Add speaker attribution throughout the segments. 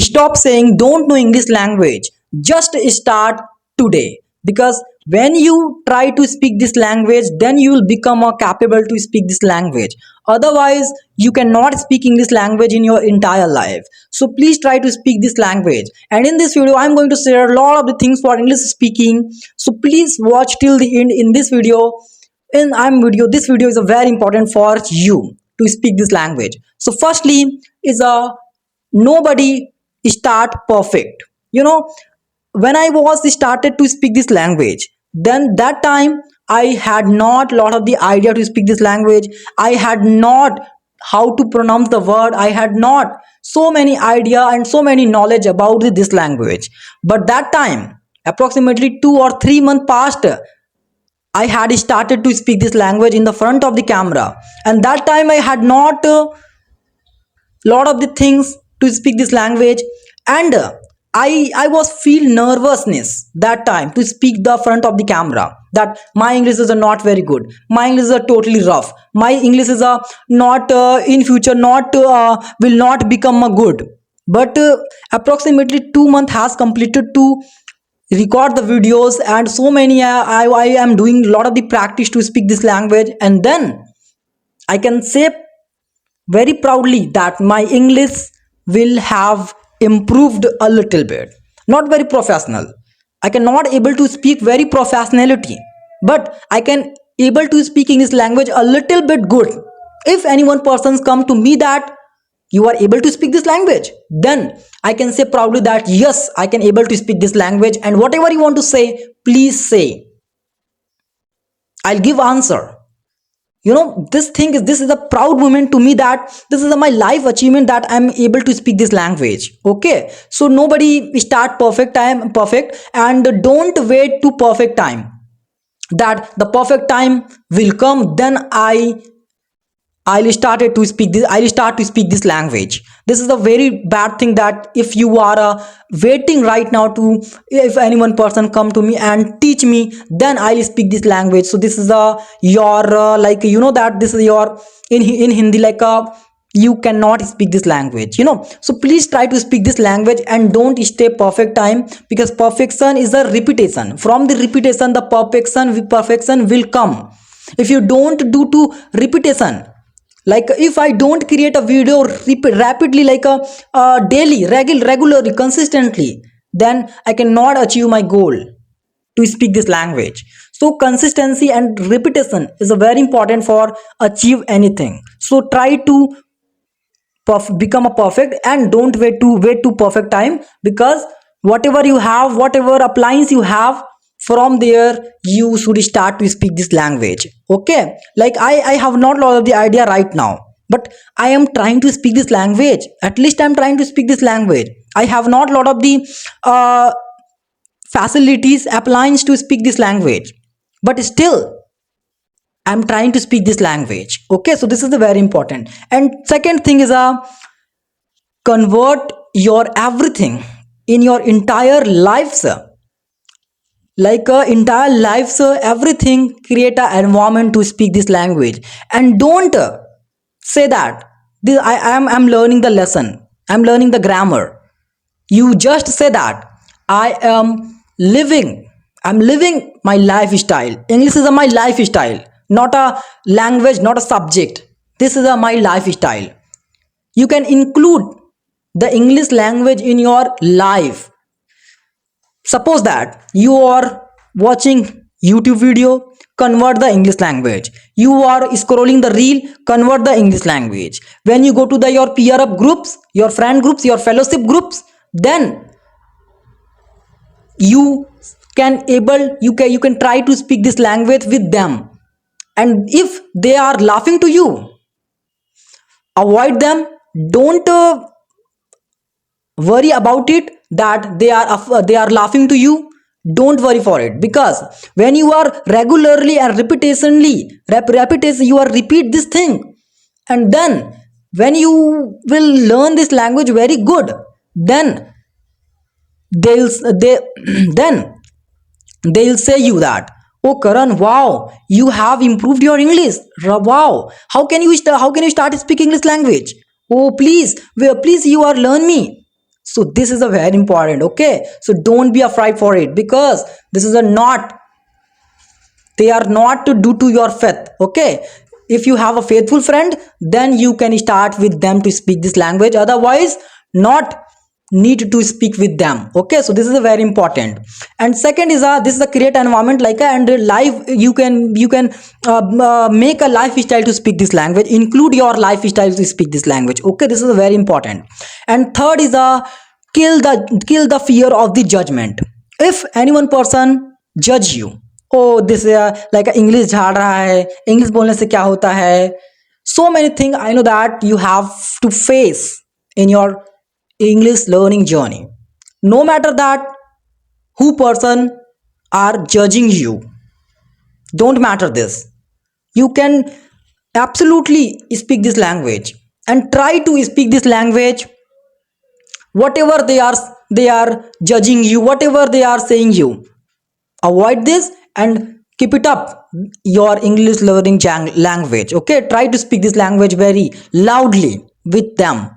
Speaker 1: Stop saying don't know English language. Just start today. Because when you try to speak this language, then you will become more capable to speak this language. Otherwise, you cannot speak English language in your entire life. So please try to speak this language. And in this video, I'm going to share a lot of the things for English speaking. So please watch till the end in this video. This video is a very important for you to speak this language. So firstly is a nobody start perfect. When I was started to speak this language, then that time I had not lot of the idea to speak this language. I had not how to pronounce the word. I had not so many idea and so many knowledge about this language. But that time approximately 2 or 3 months passed, I had started to speak this language in the front of the camera, and that time I had not lot of the things to speak this language, and I was feel nervousness that time to speak the front of the camera, that my English is not very good, my English is totally rough, my English is not in future not will not become a good. But approximately 2 months has completed to record the videos, and so many I am doing a lot of the practice to speak this language, and then I can say very proudly that my English will have improved a little bit. Not very professional. I cannot able to speak very professionality, but I can able to speak English language a little bit good. If any one persons come to me that you are able to speak this language, then I can say proudly that yes, I can able to speak this language, and whatever you want to say, please say. I'll give answer. This is a proud moment to me, that this is my life achievement, that I'm able to speak this language. Okay, so nobody start perfect. I am perfect, and don't wait to perfect time, that the perfect time will come, then I'll start to speak this language. This is a very bad thing, that if you are waiting right now to, if any one person come to me and teach me, then I'll speak this language. So this is your like that this is your in Hindi, like you cannot speak this language. So please try to speak this language, and don't stay perfect time, because perfection is a repetition. From the repetition, the perfection will come. If you don't do to repetition, like if I don't create a video rapidly, like daily, regularly, consistently, then I cannot achieve my goal to speak this language. So consistency and repetition is a very important for achieve anything. So try to become a perfect, and don't wait to perfect time, because whatever you have, whatever appliance you have, from there you should start to speak this language. Okay, like I have not lot of the idea right now, but I am trying to speak this language. At least I'm trying to speak this language. I have not lot of the uh, facilities, appliance to speak this language, but still I'm trying to speak this language. Okay, so this is the very important. And second thing is convert your everything in your entire lives, like entire lives, everything, create an environment to speak this language. And don't say that this I'm learning the lesson, I'm learning the grammar. You just say that I am living, I'm living my lifestyle. English is my lifestyle, not a language, not a subject. This is my lifestyle. You can include the English language in your life. Suppose that you are watching YouTube video, convert the English language. You are scrolling the reel, convert the English language. When you go to your peer up groups, your friend groups, your fellowship groups, then you you can try to speak this language with them. And if they are laughing to you, avoid them. Don't worry about it, that they are laughing to you. Don't worry for it, because when you are regularly and repetition you are repeat this thing, and then when you will learn this language very good, then they then they'll say you that, oh Karan, wow, you have improved your English. Wow, how can you start speaking this language? Oh please, please you are learn me. So this is a very important. Okay, so don't be afraid for it, because this is a not, they are not to do to your faith. Okay, if you have a faithful friend, then you can start with them to speak this language, otherwise not need to speak with them. Okay, so this is a very important. And second is this is a create environment like a and live, you can make a lifestyle to speak this language, include your lifestyle to speak this language. Okay, this is a very important. And third is kill the fear of the judgment. If anyone person judge you, oh this like English झाड़ रहा है, English बोलने से क्या होता है, so many things I know that you have to face in your English learning journey. No matter that who person are judging you, don't matter this, you can absolutely speak this language and try to speak this language. Whatever they are judging you, whatever they are saying you, avoid this and keep it up your English learning language. Okay, try to speak this language very loudly with them,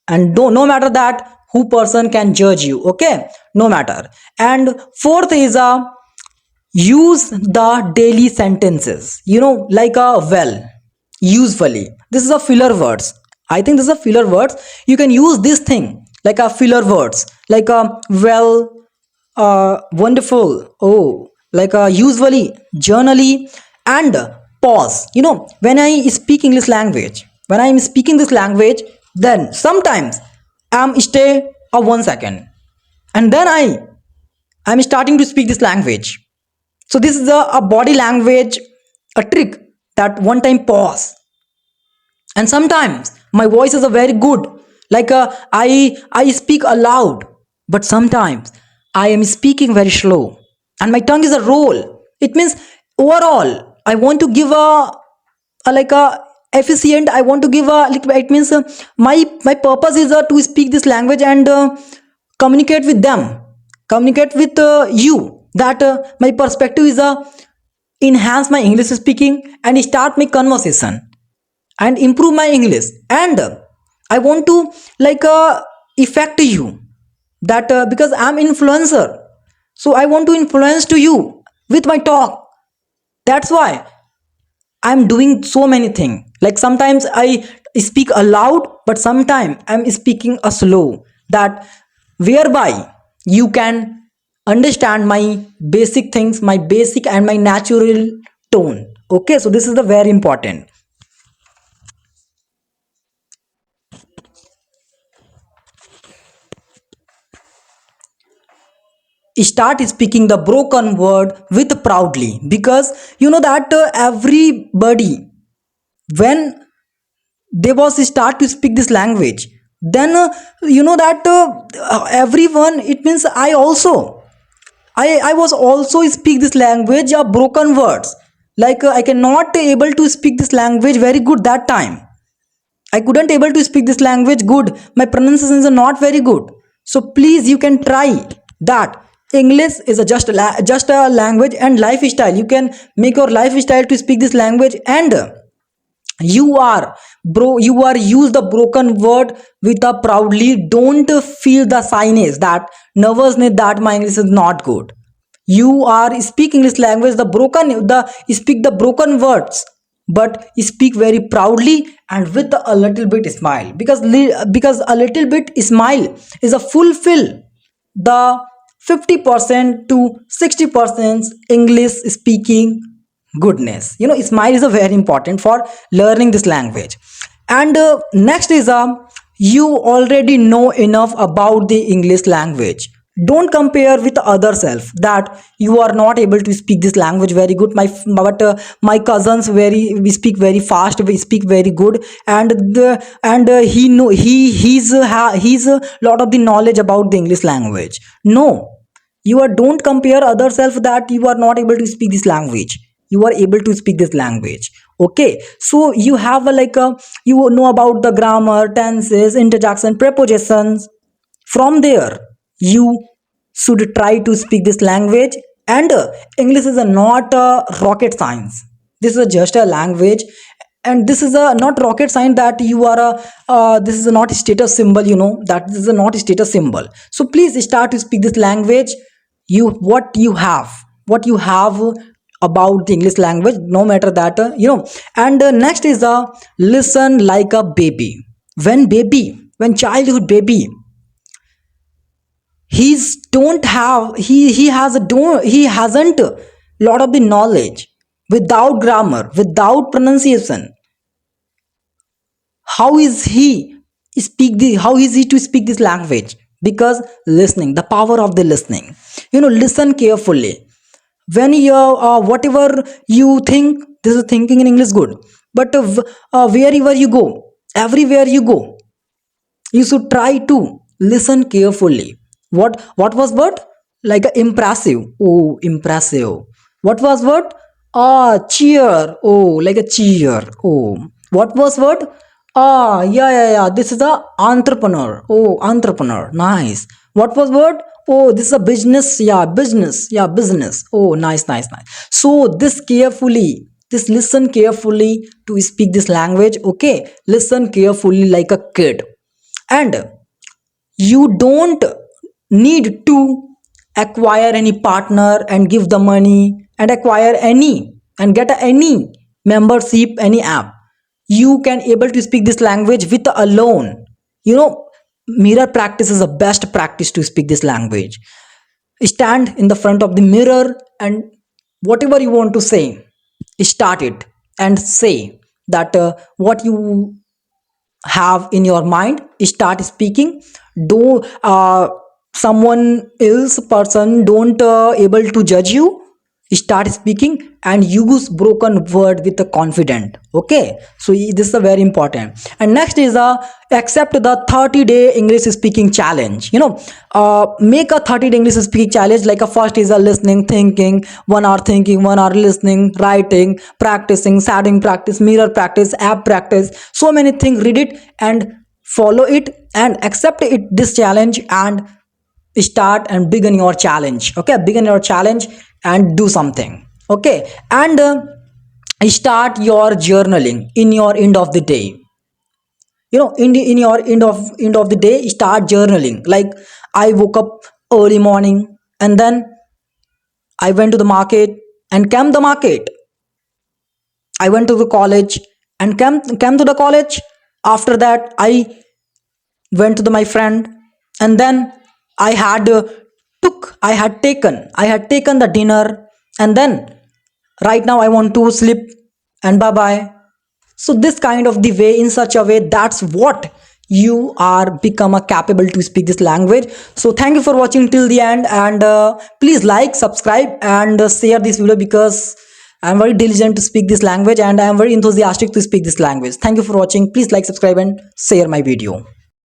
Speaker 1: and don't, no matter that who person can judge you. Okay, no matter. And fourth is use the daily sentences, like a well, usually, this is a filler words. I think this is a filler words. You can use this thing like a filler words, like a well, wonderful, oh, like usually, journally, and pause. When I speak English language, when I am speaking this language, then sometimes I'm stay a 1 second, and then I'm starting to speak this language. So this is a body language, a trick, that one time pause. And sometimes my voice is a very good, like I speak aloud, but sometimes I am speaking very slow, and my tongue is a roll. It means overall I want to give a like a efficient, I want to give a like, it means my purpose is to speak this language and communicate with them, communicate with you, that my perspective is enhance my English speaking and start my conversation and improve my English. And I want to like affect you, that because I'm influencer, so I want to influence to you with my talk. That's why I'm doing so many things, like sometimes I speak aloud, but sometimes I'm speaking a slow, that whereby you can understand my basic things, my basic and my natural tone. Okay, so this is the very important. Start speaking the broken word with proudly, because you know that everybody, when they was start to speak this language, then you know that everyone, it means I was also speak this language of broken words, like I cannot able to speak this language very good that time. I couldn't able to speak this language good. My pronunciations are not very good. So please, you can try that. English is just a language and lifestyle. You can make your lifestyle to speak this language, and you are use the broken word with a proudly. Don't feel the shyness, that nervousness, that my English is not good. You are speaking this language, the speak the broken words, but speak very proudly and with a little bit smile, because a little bit smile is a fulfill the 50% to 60% English speaking goodness. Smile is a very important for learning this language. And next is you already know enough about the English language. Don't compare with other self, that you are not able to speak this language very good, but my cousins very, we speak very fast, we speak very good, and he know he's a lot of the knowledge about the English language. No, you are, don't compare other self, that you are not able to speak this language, you are able to speak this language. Okay, so you have you know about the grammar, tenses, interjection, prepositions. From there you should try to speak this language. And English is not a rocket science, this is just a language. And this is a not rocket science that you are a this is a not status symbol, you know, that this is a not status symbol. So please start to speak this language. You what you have about the English language, no matter that you know. And next is a listen like a baby. When childhood baby, he's don't have he has a don't he hasn't lot of the knowledge. Without grammar, without pronunciation, how is he to speak this language? Because listening, the power of the listening, you know, listen carefully. When you whatever you think, this is thinking in English good, but wherever you go, everywhere you go, you should try to listen carefully. What was what? Like a impressive, oh impressive. What was what? Cheer, oh like a cheer, oh. What was what? Yeah, this is a entrepreneur, oh entrepreneur, nice. What was what? Oh, this is a business, yeah business, yeah business, oh nice. So this carefully, this listen carefully to speak this language, okay? Listen carefully like a kid. And you don't need to acquire any partner and give the money and acquire any and get any membership, any app. You can able to speak this language with alone, you know. Mirror practice is the best practice to speak this language. Stand in the front of the mirror and whatever you want to say, start it and say that what you have in your mind, start speaking. Do someone else person don't able to judge you, start speaking and use broken word with the confident, okay? So this is a very important. And next is accept the 30-day English speaking challenge, you know. Make a 30-day English speaking challenge. Like a first is a listening, thinking, 1 hour thinking, 1 hour listening, writing, practicing, shadowing practice, mirror practice, app practice, so many things. Read it and follow it and accept it, this challenge, and start and begin your challenge, okay? Begin your challenge and do something, okay? And start your journaling in your end of the day, you know. In your end of the day, start journaling. Like, I woke up early morning and then I went to the market and came the market. I went to the college and came to the college. After that, I went to my friend, and then I had I had taken the dinner, and then right now I want to sleep and bye bye. So this kind of the way, in such a way, that's what you are become a capable to speak this language. So thank you for watching till the end, and please like, subscribe, and share this video, because I am very diligent to speak this language and I am very enthusiastic to speak this language. Thank you for watching. Please like, subscribe, and share my video.